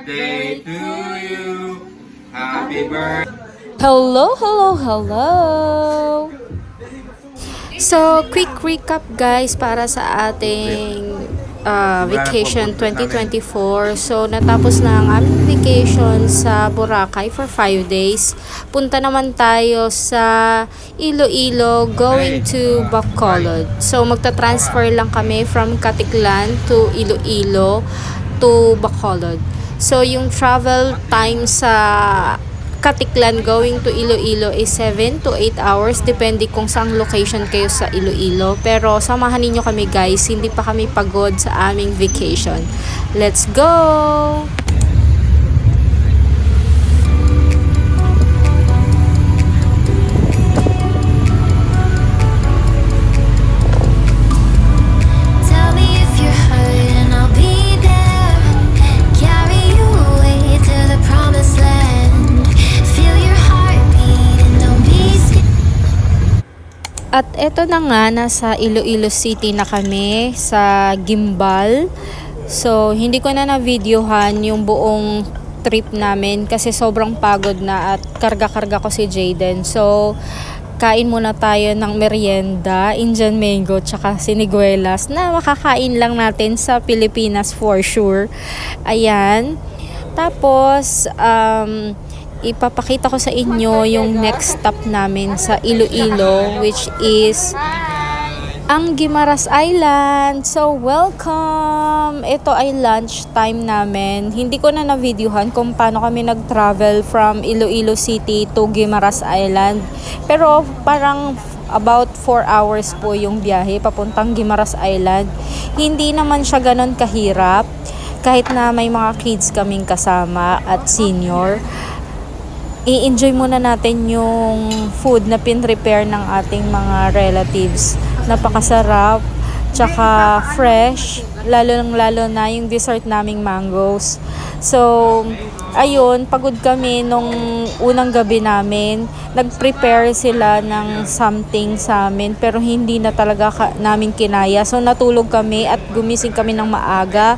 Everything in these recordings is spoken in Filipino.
birthday to you. Happy birthday. Hello, hello, hello! So, quick recap guys para sa ating vacation 2024. So, natapos na ang aming vacation sa Boracay for 5 days. Punta naman tayo sa Iloilo going to Bacolod. So, magta-transfer lang kami from Caticlan to Iloilo to Bacolod. So, yung travel time sa Caticlan going to Iloilo is 7 to 8 hours depende kung saang location kayo sa Iloilo. Pero samahan niyo kami guys, hindi pa kami pagod sa aming vacation. Let's go! Tell me if you're hurt and I'll be there. Carry you away to the promised land. Feel your heartbeat and don't be scared. At eto na nga, nasa Iloilo City na kami sa Gimbal. So, hindi ko na na-videohan yung buong trip namin kasi sobrang pagod na at karga-karga ko si Jaden. So, kain muna tayo ng merienda, Indian mango, tsaka siniguelas na makakain lang natin sa Pilipinas for sure. Ayan. Tapos, ipapakita ko sa inyo yung next stop namin sa Iloilo, which is ang Guimaras Island. So, welcome! Ito ay lunch time namin. Hindi ko na na-videohan kung paano kami nag-travel from Iloilo City to Guimaras Island. Pero parang about 4 hours po yung biyahe papuntang Guimaras Island. Hindi naman siya ganon kahirap kahit na may mga kids kaming kasama at senior. I-enjoy muna natin yung food na pin-prepare ng ating mga relatives. Napakasarap, tsaka fresh, lalo na yung dessert naming mangoes. So, ayun, pagod kami nung unang gabi namin. Nag-prepare sila ng something sa amin, pero hindi na talaga namin kinaya. So, natulog kami at gumising kami ng maaga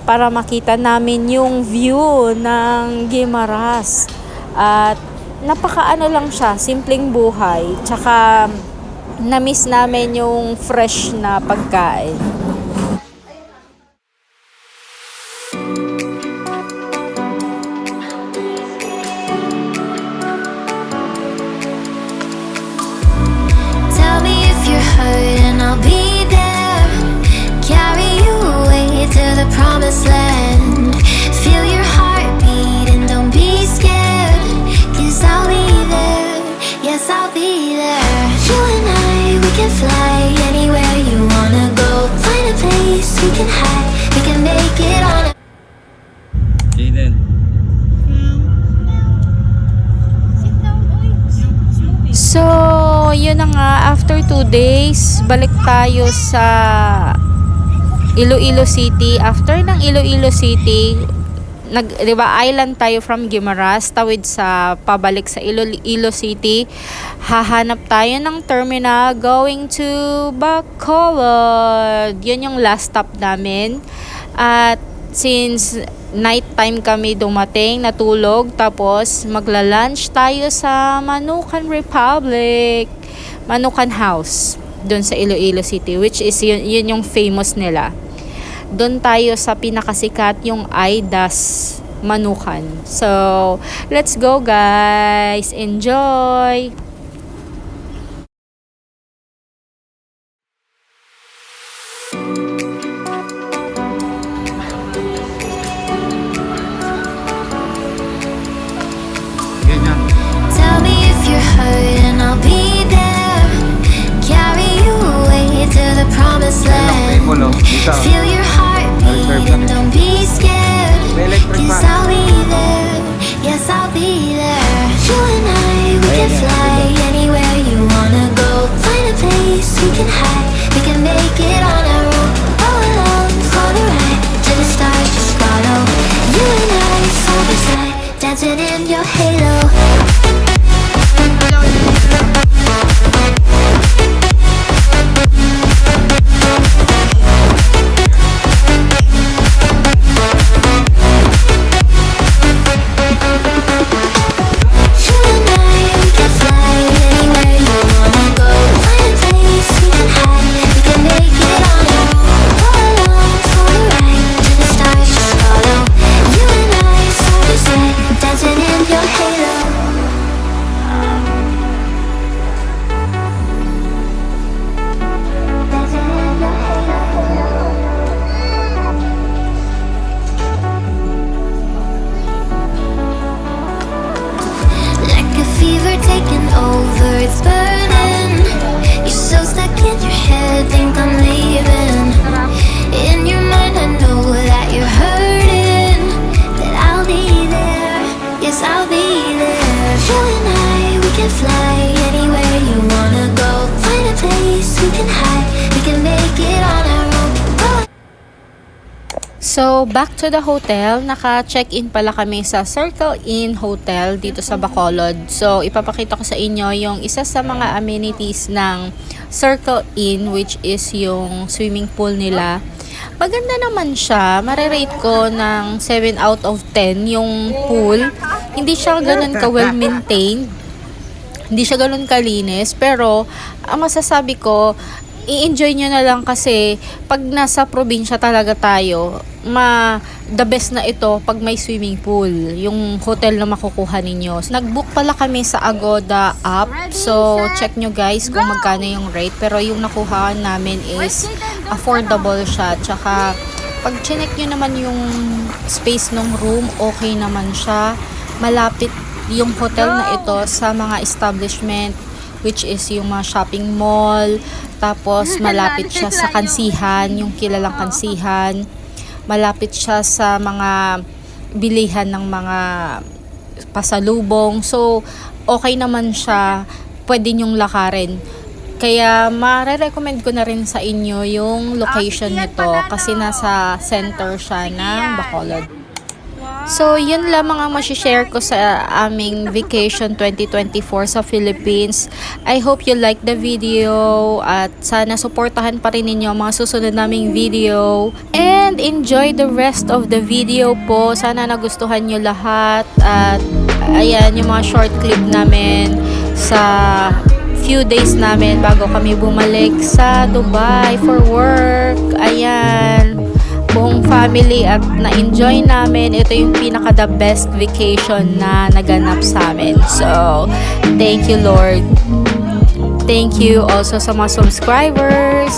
para makita namin yung view ng Guimaras. At napakaano lang siya, simpleng buhay. Tsaka na-miss namin yung fresh na pagkain. Tell me if you're hurt and I'll be there. Carry you away to the promised land. Feel your heartbeat and don't be scared. 'Cause I'll be there. Yes, I'll be there. You and I, we can fly anywhere you wanna go. Find a place we can hide. We can make it on a Jaden. So, yun na nga, after 2 days, balik tayo sa Iloilo City. After ng Iloilo City, di ba, island tayo from Guimaras, tawid sa pabalik sa Iloilo City. Hahanap tayo ng terminal going to Bacolod. Yun yung last stop namin. At since night time kami dumating, natulog, tapos magla-lunch tayo sa Manukan Republic, Manukan House, dun sa Iloilo City, which is yun yung famous nila. Doon tayo sa pinakasikat, yung Aidas Manukan. So, let's go guys! Enjoy! Ganyan. Tell me if you're hurt and I'll be there. Carry you away to the promised land. Feel your heartbeat and don't be scared. 'Cause I'll be there. Yes, I'll be there. You and I, we can fly anywhere you wanna go. Find a place we can hide. We can make it on our own. All alone for the ride. To the stars, just follow. You and I, side by side, dancing in your halo. can fly anywhere you wanna go. Find a place we can hide, we can make it on our own. Go. So, back to the hotel. Naka-check-in pala kami sa Circle Inn Hotel dito sa Bacolod. So, ipapakita ko sa inyo yung isa sa mga amenities ng Circle Inn, which is yung swimming pool nila. Maganda naman siya. Marirate ko ng 7 out of 10 yung pool. Hindi siya ganun ka-well maintained. Hindi siya ganun kalinis. Pero, ang masasabi ko, i-enjoy nyo na lang kasi pag nasa probinsya talaga tayo, the best na ito pag may swimming pool, yung hotel na makukuha ninyo. Nag-book pala kami sa Agoda app, so check nyo guys kung magkano yung rate, pero yung nakuha namin is affordable siya. Tsaka pag chinek nyo naman yung space ng room, okay naman siya. Malapit yung hotel na ito sa mga establishment, which is yung mga shopping mall. Tapos malapit siya sa kansihan, yung kilalang kansihan. Malapit siya sa mga bilihan ng mga pasalubong. So, okay naman siya. Pwede nyong lakarin. Kaya, mare-recommend ko na rin sa inyo yung location nito kasi nasa center siya ng Bacolod. So, yun lamang ang masishare ko sa aming vacation 2024 sa Philippines. I hope you like the video at sana supportahan pa rin ninyo ang mga susunod naming video. And enjoy the rest of the video po. Sana nagustuhan nyo lahat. At ayan, yung mga short clip namin sa few days namin bago kami bumalik sa Dubai for work. Ayan, buong family at na-enjoy namin. Ito yung pinaka the best vacation na naganap sa amin. So, thank you Lord. Thank you also sa mga subscribers.